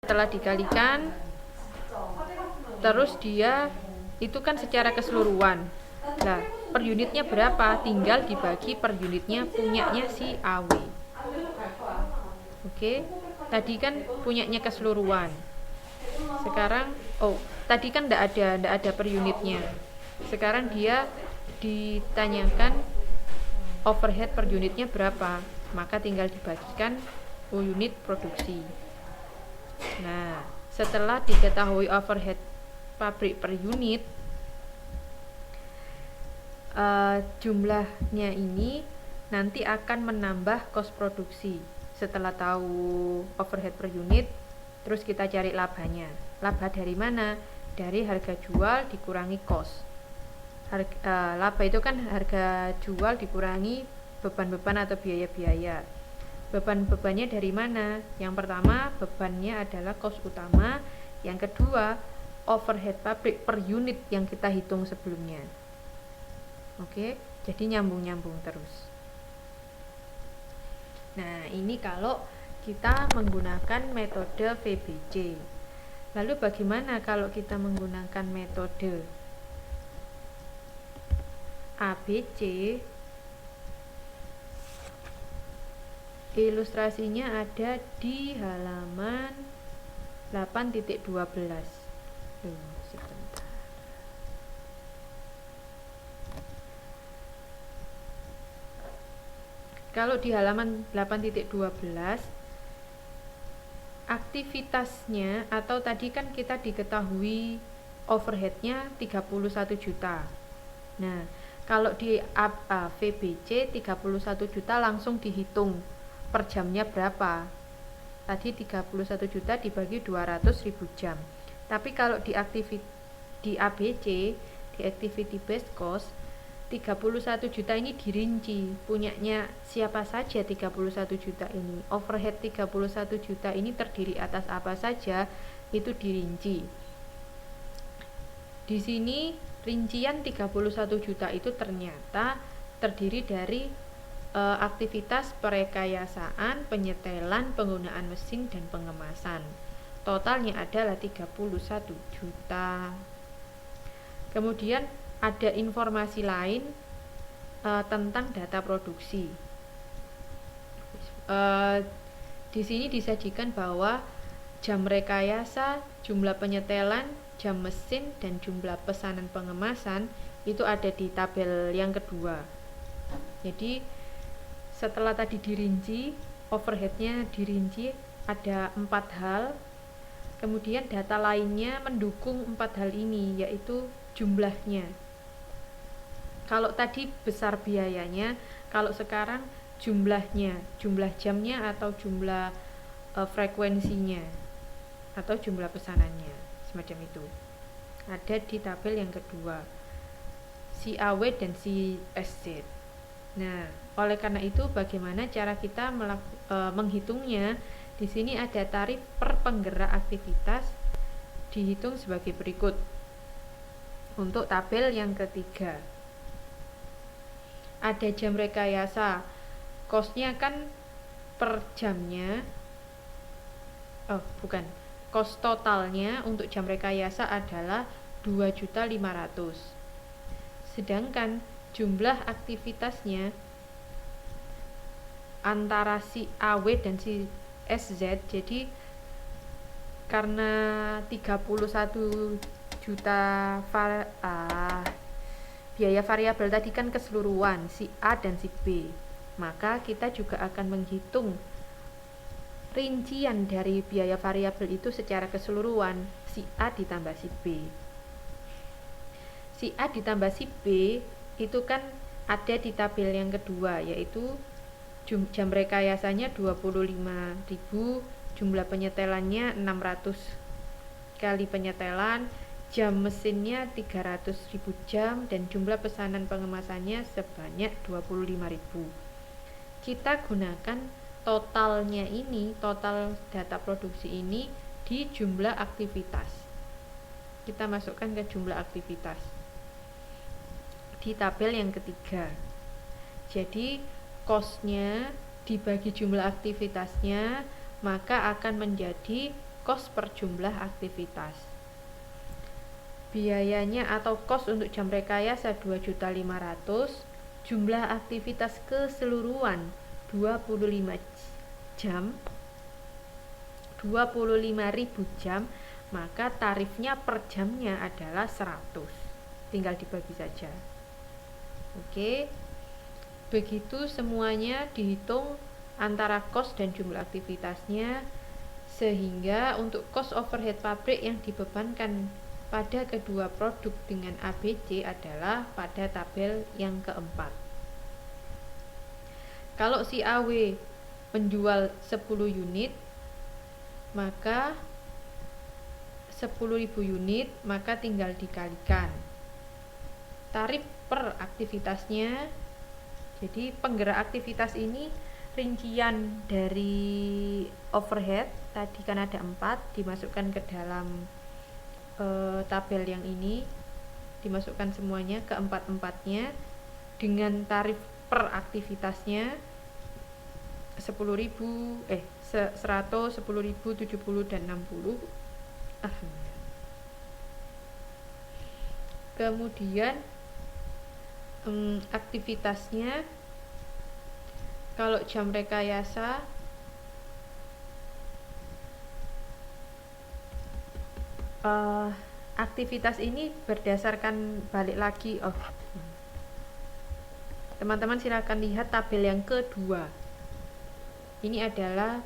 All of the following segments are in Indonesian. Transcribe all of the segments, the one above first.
setelah dikalikan, terus dia itu kan secara keseluruhan. Nah, per unitnya berapa? Tinggal dibagi per unitnya punyanya si AW. Oke, tadi kan punyanya keseluruhan. Sekarang, tadi kan enggak ada per unitnya. Sekarang dia ditanyakan overhead per unitnya berapa, maka tinggal dibagikan unit produksi. Nah, setelah diketahui overhead pabrik per unit, jumlahnya ini nanti akan menambah cost produksi. Setelah tahu overhead per unit, terus kita cari labanya. Laba dari mana? Dari harga jual dikurangi cost. Laba itu kan harga jual dikurangi beban-beban atau biaya-biaya. Beban-bebannya dari mana? Yang pertama, bebannya adalah cost utama. Yang kedua, overhead pabrik per unit yang kita hitung sebelumnya. Oke, jadi nyambung-nyambung terus. Nah, ini kalau kita menggunakan metode VBC. Lalu bagaimana kalau kita menggunakan metode ABC? Ilustrasinya ada di halaman 8.12. Sebentar. Kalau di halaman 8.12, aktivitasnya, atau tadi kan kita diketahui overheadnya 31 juta. Nah, kalau di VBC 31 juta langsung dihitung per jamnya berapa. Tadi 31 juta dibagi 200.000 jam. Tapi kalau di ABC, di activity based cost, 31 juta ini dirinci, punyanya siapa saja 31 juta ini. Overhead 31 juta ini terdiri atas apa saja, itu dirinci. Di sini rincian 31 juta itu ternyata terdiri dari aktivitas perekayasaan, penyetelan, penggunaan mesin, dan pengemasan. Totalnya adalah 31 juta. Kemudian ada informasi lain tentang data produksi. Di sini disajikan bahwa jam rekayasa, jumlah penyetelan, jam mesin, dan jumlah pesanan pengemasan itu ada di tabel yang kedua. Jadi setelah tadi dirinci, overheadnya dirinci, ada 4 hal. Kemudian data lainnya mendukung 4 hal ini, yaitu jumlahnya. Kalau tadi besar biayanya, kalau sekarang jumlahnya, jumlah jamnya atau jumlah frekuensinya atau jumlah pesanannya, semacam itu. Ada di tabel yang kedua, si AW dan si SZ. Nah, oleh karena itu bagaimana cara kita menghitungnya? Di sini ada tarif per penggerak aktivitas dihitung sebagai berikut. Untuk tabel yang ketiga, ada jam rekayasa, cost-nya kan per jamnya, cost totalnya untuk jam rekayasa adalah 2.500.000. Sedangkan jumlah aktivitasnya antara si AW dan si SZ, jadi karena 31 juta biaya variabel tadi kan keseluruhan si A dan si B, maka kita juga akan menghitung rincian dari biaya variabel itu secara keseluruhan, si A ditambah si B. Si A ditambah si B itu kan ada di tabel yang kedua, yaitu jam rekayasanya 25.000, jumlah penyetelannya 600 kali penyetelan, jam mesinnya 300.000 jam, dan jumlah pesanan pengemasannya sebanyak 25.000. Kita gunakan totalnya ini, total data produksi ini di jumlah aktivitas. Kita masukkan ke jumlah aktivitas di tabel yang ketiga. Jadi cost-nya dibagi jumlah aktivitasnya, maka akan menjadi kos per jumlah aktivitas. Biayanya atau kos untuk jam rekayasa 2.500.000, jumlah aktivitas keseluruhan 25 jam, 25.000 jam, maka tarifnya per jamnya adalah 100. Tinggal dibagi saja. Oke. Begitu semuanya dihitung antara kos dan jumlah aktivitasnya, sehingga untuk cost overhead pabrik yang dibebankan pada kedua produk dengan ABC adalah pada tabel yang keempat. Kalau si AW menjual 10 unit, maka 10.000 unit, maka tinggal dikalikan tarif per aktivitasnya. Jadi penggerak aktivitas ini rincian dari overhead tadi kan ada 4, dimasukkan ke dalam tabel yang ini, dimasukkan semuanya ke empat-empatnya dengan tarif per aktivitasnya 100, 10.000, 70 dan 60. Kemudian aktivitasnya, kalau jam rekayasa aktivitas ini berdasarkan balik lagi. Teman-teman silakan lihat tabel yang kedua. Ini adalah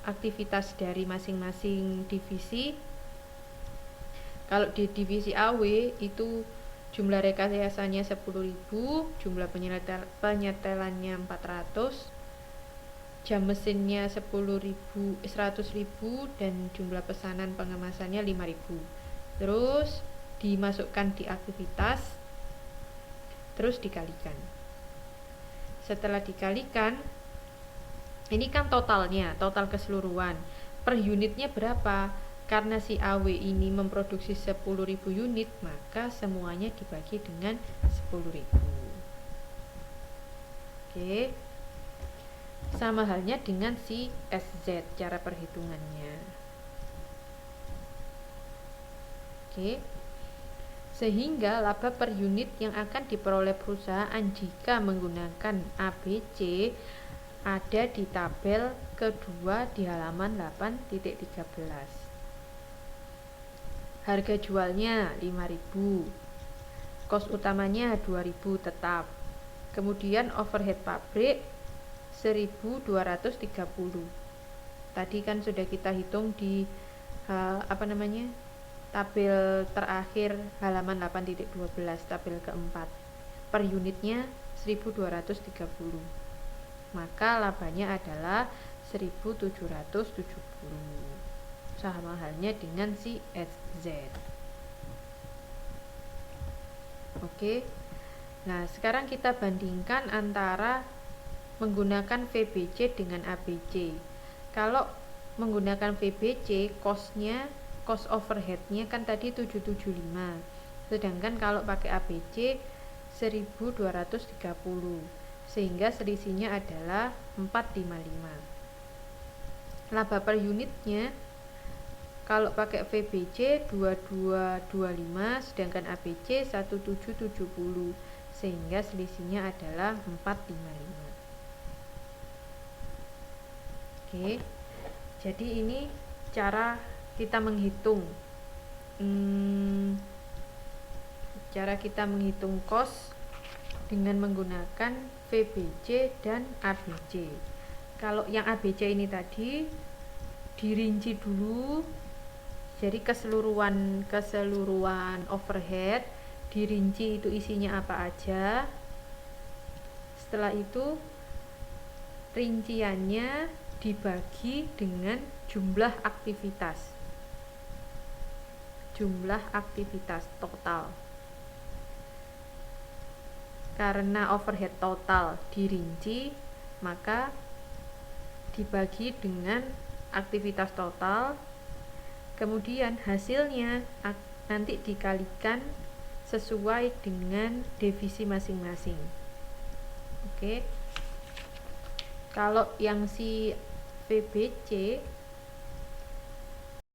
aktivitas dari masing-masing divisi. Kalau di divisi AW itu jumlah rekayasanya 10.000, jumlah penyetelannya 400, jam mesinnya 100.000 dan jumlah pesanan pengemasannya 5.000. Terus dimasukkan di aktivitas, terus dikalikan. Setelah dikalikan, ini kan totalnya, total keseluruhan. Per unitnya berapa? Karena si AW ini memproduksi 10.000 unit, maka semuanya dibagi dengan 10.000. Oke. Sama halnya dengan si SZ, cara perhitungannya. Oke. Sehingga laba per unit yang akan diperoleh perusahaan jika menggunakan ABC ada di tabel kedua di halaman 8.13. Harga jualnya 5.000, kos utamanya 2.000 tetap. Kemudian overhead pabrik 1.230. Tadi kan sudah kita hitung di tabel terakhir halaman 8.12, tabel keempat. Per unitnya 1.230. Maka labanya adalah 1.770. Sama halnya dengan si SZ. Oke. Nah, sekarang kita bandingkan antara menggunakan VBC dengan ABC. Kalau menggunakan VBC, cost overheadnya kan tadi 775. Sedangkan kalau pakai ABC 1.230. Sehingga selisihnya adalah 455. Laba per unitnya kalau pakai VBC 2225, sedangkan ABC 1770, sehingga selisihnya adalah 455. Oke. Jadi ini cara kita menghitung cost dengan menggunakan VBC dan ABC. Kalau yang ABC ini tadi dirinci dulu. Jadi keseluruhan overhead dirinci itu isinya apa aja. Setelah itu rinciannya dibagi dengan jumlah aktivitas total. Karena overhead total dirinci, maka dibagi dengan aktivitas total. Kemudian hasilnya nanti dikalikan sesuai dengan divisi masing-masing. Oke. Kalau yang si VBC